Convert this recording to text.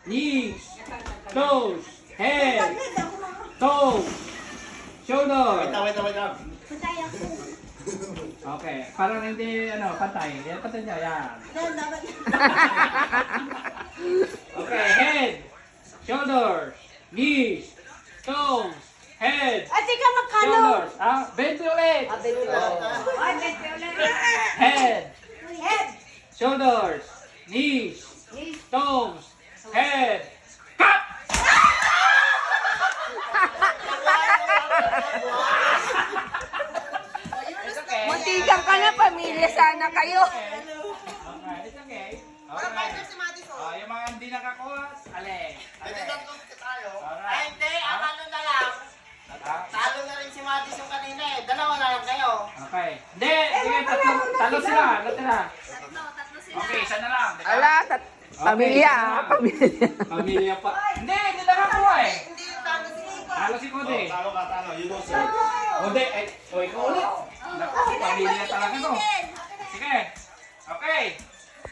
knees, toes, head, toes, shoulder. Wait lang. Okay, parang hindi, pantay. Yan, pantay niya, yan. Okay, head, shoulders, knees, toes, head, Tika, magkano? shoulders. 20 ulit. Head, shoulders, knees, toes, head. Cut! It's okay. Matigang ka na, pamilya sana kayo. Okay, it's okay. Okay. Yung mga hindi nakakuha, alin. Ay, hindi. Ang ano na lang. Talo na rin si Matis yung kanina eh. Dalawa na lang kayo. Okay. Hindi, sige, talo sila. Natira. Okay, isa na lang. Diba? Ala, pamilya, Okay, pamilya. Pamilya pa. Hindi nakakuha eh. Hindi yung talo si Nico. Talo si Cody. Talo. You know, sir. Cody, ikaw ulit. Naku, pamilya talaga to. Sige. Okay.